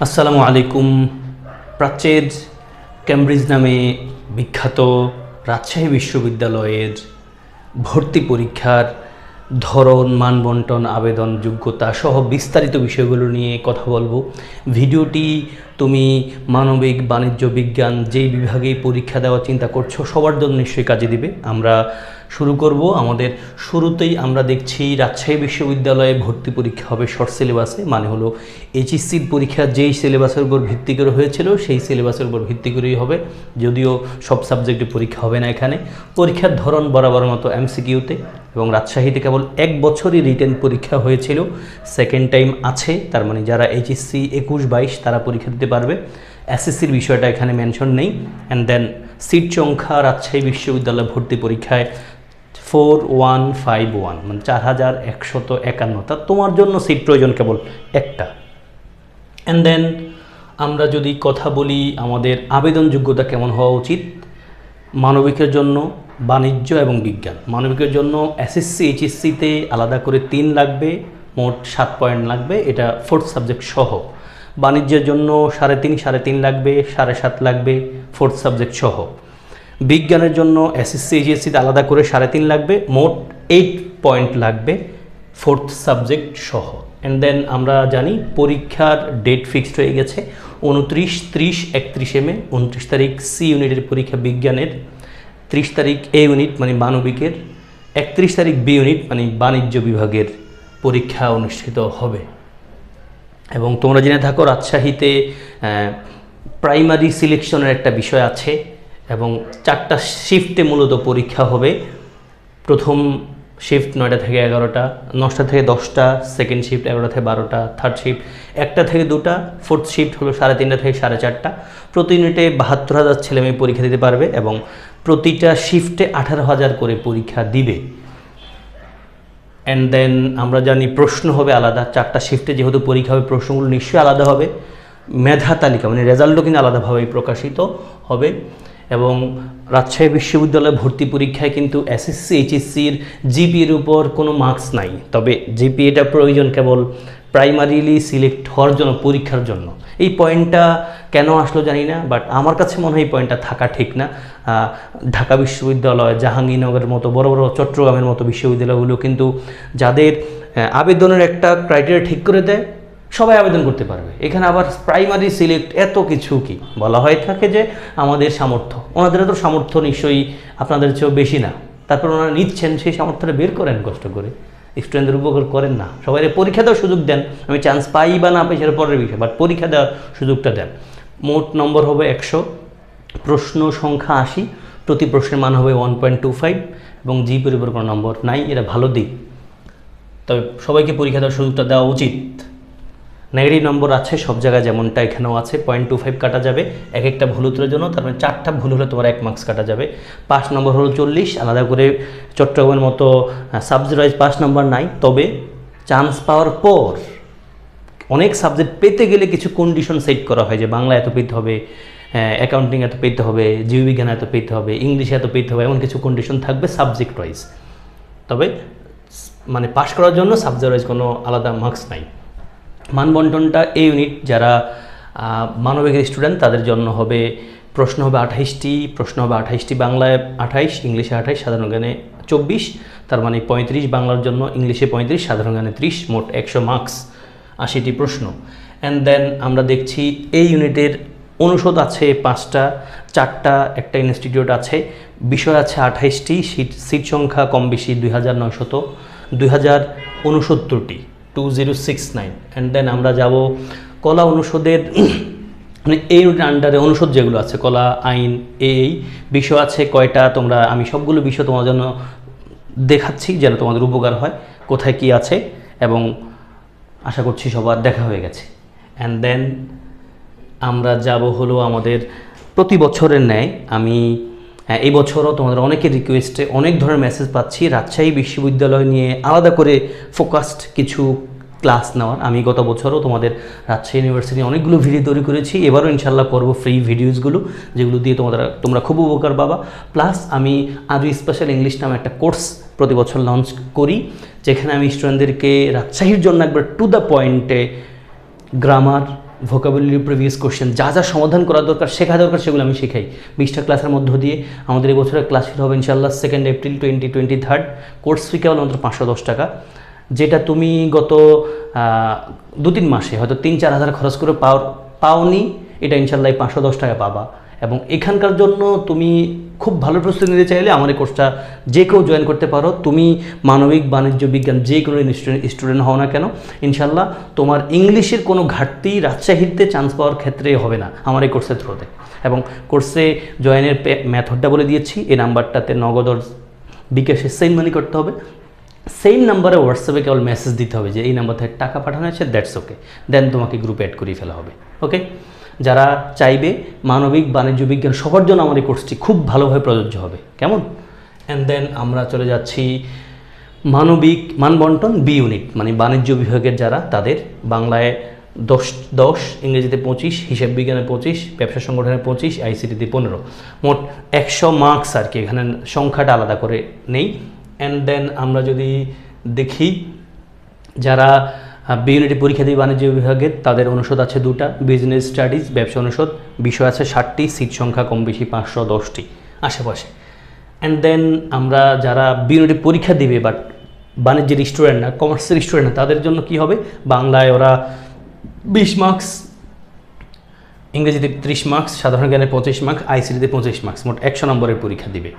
আসসালামু আলাইকুম। প্রাচ্যের ক্যামব্রিজ নামে বিখ্যাত রাজশাহী বিশ্ববিদ্যালয়ের ভর্তি পরীক্ষার ধরন, মানবন্টন, আবেদন যোগ্যতা সহ বিস্তারিত বিষয়গুলো নিয়ে কথা বলবো। ভিডিওটি তুমি মানবিক, বাণিজ্য, বিজ্ঞান যেই বিভাগেই পরীক্ষা দেওয়ার চিন্তা করছো সবার জন্য নিশ্চয়ই কাজে দিবে। আমরা শুরু করব। আমাদের শুরুতেই আমরা দেখছি রাজশাহী বিশ্ববিদ্যালয়ে ভর্তি পরীক্ষা হবে শর্ট সিলেবাসে, মানে হলো এইচএসসির পরীক্ষা যেই সিলেবাসের উপর ভিত্তি করে হয়েছিল সেই সিলেবাসের উপর ভিত্তি করেই হবে, যদিও সব সাবজেক্টে পরীক্ষা হবে না। এখানে পরীক্ষার ধরন বরাবর মতো এমসিকিউতে, এবং রাজশাহীতে কেবল 1 বছরই রিটেন পরীক্ষা হয়েছিল, সেকেন্ড টাইম আছে। তার মানে যারা এইচএসসি 21-22 তারা পরীক্ষা দিতে পারবে। এসএসসির বিষয়টা এখানে মেনশন নেই। অ্যান্ড দেন সিট সংখ্যা রাজশাহী বিশ্ববিদ্যালয় ভর্তি পরীক্ষায় 4151, মানে 4151। তা তোমার জন্য সিট প্রয়োজন কেবল একটা। অ্যান্ড দেন আমরা যদি কথা বলি আমাদের আবেদন যোগ্যতা কেমন হওয়া উচিত, মানবিকের জন্য, বাণিজ্য এবং বিজ্ঞান। মানবিকের জন্য এসএসসি এইচএসসিতে আলাদা করে 3 লাগবে, মোট 7 পয়েন্ট লাগবে, এটা 4th সাবজেক্ট সহ। বাণিজ্যের জন্য 3.5 লাগবে, 7.5 লাগবে 4th সাবজেক্ট সহ। বিজ্ঞানের জন্য এসএসসি এইচএসসিতে আলাদা করে 3.5 লাগবে, মোট 8 পয়েন্ট লাগবে 4th সাবজেক্ট সহ। অ্যান্ড দেন আমরা জানি পরীক্ষার ডেট ফিক্সড হয়ে গেছে 29, 30, 31 মে। 29 তারিখ সি ইউনিটের পরীক্ষা বিজ্ঞানের, 30 তারিখ এ ইউনিট মানে মানবিকের, 31 তারিখ বি ইউনিট মানে বাণিজ্য বিভাগের পরীক্ষা অনুষ্ঠিত হবে। এবং তোমরা জেনে থাকো রাজশাহীতে প্রাইমারি সিলেকশনের একটা বিষয় আছে, এবং 4টা শিফটে মূলত পরীক্ষা হবে। প্রথম শিফট 9টা থেকে 11টা, 9টা থেকে 10টা, সেকেন্ড শিফট 11টা থেকে 12টা, থার্ড শিফট 1টা থেকে 2টা, ফোর্থ শিফট হলো 3:30টা থেকে 4:30টা। প্রতি ইউনিটে 72,000 ছেলেমেয়ে পরীক্ষা দিতে পারবে, এবং প্রতিটা শিফটে 18,000 করে পরীক্ষা দিবে। অ্যান্ড দেন আমরা জানি প্রশ্ন হবে আলাদা। 4টা শিফটে যেহেতু পরীক্ষা হবে, প্রশ্নগুলো নিশ্চয়ই আলাদা হবে। মেধা তালিকা মানে রেজাল্টও কিন্তু আলাদাভাবেই প্রকাশিত হবে। এবং রাজশাহী বিশ্ববিদ্যালয়ে ভর্তি পরীক্ষায় কিন্তু এসএসসি এইচএসসির জিপিএর উপর কোনো মার্কস নাই, তবে জিপিএটা প্রয়োজন কেবল প্রাইমারিলি সিলেক্ট হওয়ার জন্য, পরীক্ষার জন্য। এই পয়েন্টটা কেন আসলো জানি না, বাট আমার কাছে মনে হয় এই পয়েন্টটা থাকা ঠিক না। ঢাকা বিশ্ববিদ্যালয়, জাহাঙ্গীরনগরের মতো বড় বড়, চট্টগ্রামের মতো বিশ্ববিদ্যালয়গুলো কিন্তু যাদের আবেদনের একটা ক্রাইটেরিয়া ঠিক করে দেয়, সবাই আবেদন করতে পারবে। এখানে আবার প্রাইমারি সিলেক্ট এত কিছু কি বলা হয়ে থাকে যে আমাদের সামর্থ্য, ওনাদের তো সামর্থ্য নিশ্চয়ই আপনাদের চেয়েও বেশি না, তারপর ওনারা নিচ্ছেন, সেই সামর্থ্যটা বের করেন, কষ্ট করে স্টুডেন্টদের উপকার করেন না। সবাই পরীক্ষা দেওয়ার সুযোগ দেন, আমি চান্স পাই বা না পাই সেটা পরের বিষয়, বাট পরীক্ষা দেওয়ার সুযোগটা দেন। মোট নম্বর হবে 100, প্রশ্ন সংখ্যা 80, প্রতি প্রশ্নের মান হবে 1.25, এবং জিপির উপর কোনো নম্বর নাই, এটা ভালো দিক। তবে সবাইকে পরীক্ষা দেওয়ার সুযোগটা দেওয়া উচিত। নেগেটিভ নম্বর আছে সব জায়গায়, যেমনটা এখানেও আছে, 0.25 কাটা যাবে এক একটা ভুল উত্তরের জন্য। তার মানে 4টা ভুল হলে তোমার 1 মার্কস কাটা যাবে। পাস নম্বর হলো 40, আলাদা করে চট্টগ্রামের মতো সাবজেক্ট ওয়াইজ পাস নম্বর নাই, তবে চান্স পাওয়ার পর অনেক সাবজেক্ট পেতে গেলে কিছু কন্ডিশন সেট করা হয়, যে বাংলা এত পেতে হবে, অ্যাকাউন্টিং এত পেতে হবে, জীববিজ্ঞান এত পেতে হবে, ইংলিশে এত পেতে হবে, এমন কিছু কন্ডিশন থাকবে সাবজেক্ট ওয়াইজ। তবে মানে পাস করার জন্য সাবজেক্ট ওয়াইজ কোনো আলাদা মার্কস নাই। মানবন্টনটা এই ইউনিট যারা মানবিকের স্টুডেন্ট তাদের জন্য হবে, প্রশ্ন হবে 28টি, প্রশ্ন হবে 28টি, বাংলায় 28, ইংলিশে 28, সাধারণ জ্ঞানে 24, তার মানে 35 বাংলার জন্য, ইংলিশে 35, সাধারণ জ্ঞানে 30, মোট 100 মার্কস, 80টি প্রশ্ন। অ্যান্ড দেন আমরা দেখছি এই ইউনিটের অনুষদ আছে 5টা, 4টা একটা ইনস্টিটিউট আছে, বিষয় আছে 28টি, সিট সংখ্যা কম বেশি 2069টি, 2069। অ্যান্ড দেন আমরা যাব কলা অনুষদের, মানে এই আন্ডারে অনুষদ যেগুলো আছে, কলা, আইন, এই বিষয় আছে কয়টা, তোমরা আমি সবগুলো বিষয় তোমার জন্য দেখাচ্ছি যেন তোমাদের উপকার হয়, কোথায় কি আছে, এবং আশা করছি সবার দেখা হয়ে গেছে। অ্যান্ড দেন আমরা যাব হলো আমাদের প্রতি বছরের ন্যায়, আমি এই বছরও তোমাদের অনেকের রিকোয়েস্টে অনেক ধরনের মেসেজ পাচ্ছি রাজশাহী বিশ্ববিদ্যালয় নিয়ে আলাদা করে ফোকাসড কিছু ক্লাস নেওয়ার। আমি গত বছরও তোমাদের রাজশাহী ইউনিভার্সিটি অনেকগুলো ভিডিও তৈরি করেছি, এবারও ইনশাল্লাহ করবো ফ্রি ভিডিওসগুলো, যেগুলো দিয়ে তোমরা খুব উপকার পাবা। প্লাস আমি আরও স্পেশাল ইংলিশ নামে একটা কোর্স প্রতি বছর লঞ্চ করি, যেখানে আমি স্টুডেন্টদেরকে রাজশাহীর জন্য একবার টু দ্য পয়েন্টে গ্রামার, ভোকাবুলারি, প্রিভিয়াস কোশ্চেন, যা যা সমাধান করা দরকার, শেখা দরকার, সেগুলো আমি শেখাই 20টা ক্লাসের মধ্য দিয়ে। আমাদের এই বছরের ক্লাস শুরু হবে ইনশাআল্লাহ 2 এপ্রিল 2023। কোর্স ফি কেবলমাত্র 510 টাকা, যেটা তুমি গত 2-3 মাসে হয়তো 3-4 হাজার খরচ করে পাওনি, এটা ইনশাআল্লাহ 510 টাকা পাবা। এবং এখানকার জন্য তুমি খুব ভালো প্রস্তুতি নিতে চাইলে আমার এই কোর্সটা যে কেউ জয়েন করতে পারো। তুমি মানবিক, বাণিজ্য, বিজ্ঞান যে কোনো স্টুডেন্ট হও না কেন, ইনশাল্লাহ তোমার ইংলিশের কোনো ঘাটতি রাজশাহীতে চান্স পাওয়ার ক্ষেত্রে হবে না আমার এই কোর্সের থ্রুতে। এবং কোর্সে জয়েনের মেথডটা বলে দিয়েছি, এই নাম্বারটাতে নগদ বিকাশে সেন্ড মানি করতে হবে। সেম নাম্বারে হোয়াটসঅ্যাপে কেবল মেসেজ দিতে হবে যে এই নাম্বার থেকে টাকা পাঠানো হয়েছে, দ্যাটস ওকে। দেন তোমাকে গ্রুপে অ্যাড করিয়ে ফেলা হবে। ওকে, যারা চাইবে মানবিক, বাণিজ্য, বিজ্ঞান সবার জন্য আমার এই কোর্সটি খুব ভালোভাবে প্রযোজ্য হবে, কেমন? অ্যান্ড দেন আমরা চলে যাচ্ছি মানবিক মানবন্টন বি ইউনিট, মানে বাণিজ্য বিভাগের যারা, তাদের বাংলায় 10, ইংরেজিতে 25, হিসাব বিজ্ঞানে 25, ব্যবসা সংগঠনে 25, আইসিটিতে 15, মোট 100 মার্কস আর কি, এখানে সংখ্যাটা আলাদা করে নেই। অ্যান্ড দেন আমরা যদি দেখি যারা বি ইউনিটে পরীক্ষা দেবে বাণিজ্য বিভাগের, তাদের অনুষদ আছে 2টা, বিজনেস স্টাডিজ, ব্যবসা অনুষদ, বিষয় আছে 60টি, সিট সংখ্যা কম বেশি 510টি আশেপাশে। অ্যান্ড দেন আমরা যারা বি ইউনিটে পরীক্ষা দিবে বাট বাণিজ্যের স্টুডেন্ট না, কমার্সের স্টুডেন্ট না, তাদের জন্য কি হবে, বাংলায় ওরা 20 মার্কস, ইংরেজিতে 30 মার্কস, সাধারণ জ্ঞানে 25 মার্কস, আইসিটিতে 25 মার্কস, মোট 100 নম্বরের পরীক্ষা দিবে।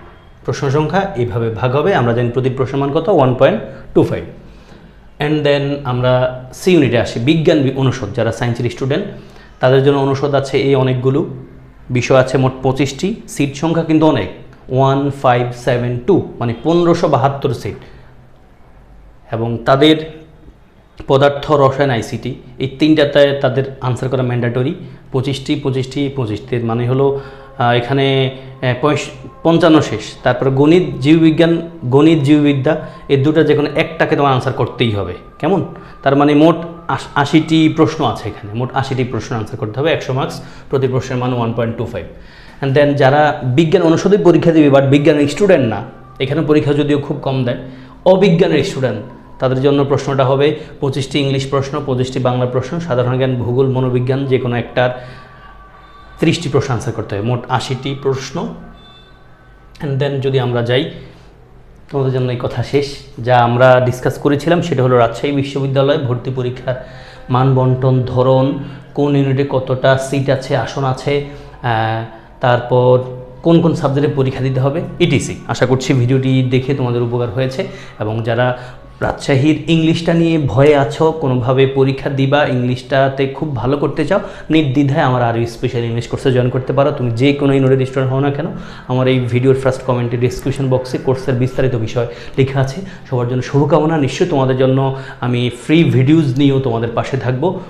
প্রশ্ন সংখ্যা এইভাবে ভাগ হবে, আমরা জানি প্রতি প্রশ্নমান কত, 1.25। অ্যান্ড দেন আমরা সি ইউনিটে আসি, বিজ্ঞান অনুষদ, যারা সায়েন্সের স্টুডেন্ট, তাদের জন্য অনুষদ আছে এই অনেকগুলো, বিষয় আছে মোট 25টি, সিট সংখ্যা কিন্তু অনেক, 1572, মানে 1572 সিট। এবং তাদের পদার্থ, রসায়ন, আইসিটি, এই 3টাতে তাদের আনসার করা ম্যান্ডেটরি। 25, মানে হলো এখানে 55 শেষ। তারপর গণিত, জীববিদ্যা, এই দুটো যে কোনো একটাকে তোমার আনসার করতেই হবে, কেমন? তার মানে মোট 80টি প্রশ্ন আছে এখানে, মোট 80টি প্রশ্ন আনসার করতে হবে, 100 মার্কস, প্রতি প্রশ্নের মান 1.25। অ্যান্ড দেন যারা বিজ্ঞান অনুষদে পরীক্ষা দেবে বাট বিজ্ঞানের স্টুডেন্ট না, এখানে পরীক্ষা যদিও খুব কম দেয়, অবিজ্ঞানের স্টুডেন্ট, তাদের জন্য প্রশ্নটা হবে 25টি ইংলিশ প্রশ্ন, 25টি বাংলা প্রশ্ন, সাধারণ জ্ঞান, ভূগোল, মনোবিজ্ঞান, যে কোনো একটার 30টি প্রশ্ন আনসার করতে হবে, মোট 80টি প্রশ্ন। অ্যান্ড দেন যদি আমরা যাই, তোমাদের জন্য এই কথা শেষ, যা আমরা ডিসকাস করেছিলাম সেটা হলো রাজশাহী বিশ্ববিদ্যালয়ে ভর্তি পরীক্ষার মান বন্টন, ধরন, কোন ইউনিটে কতটা সিট আছে, আসন আছে, তারপর কোন কোন সাবজেক্টে পরীক্ষা দিতে হবে, ইটিসি। আশা করছি ভিডিওটি দেখে তোমাদের উপকার হয়েছে। এবং যারা রাজশাহীর ইংলিশটা নিয়ে ভয়ে আছো, কোনোভাবে পরীক্ষা দিবা, ইংলিশটাতে খুব ভালো করতে চাও, নির্দ্বিধায় আমার আরও স্পেশাল ইংলিশ কোর্সে জয়েন করতে পারো। তুমি যে কোনো ইউনিটের স্টুডেন্ট হও না কেন, আমার এই ভিডিওর ফার্স্ট কমেন্টে ডিসক্রিপশন বক্সে কোর্সের বিস্তারিত বিষয় লেখা আছে। সবার জন্য শুভকামনা। নিশ্চয়ই তোমাদের জন্য আমি ফ্রি ভিডিওস নিয়েও তোমাদের পাশে থাকবো।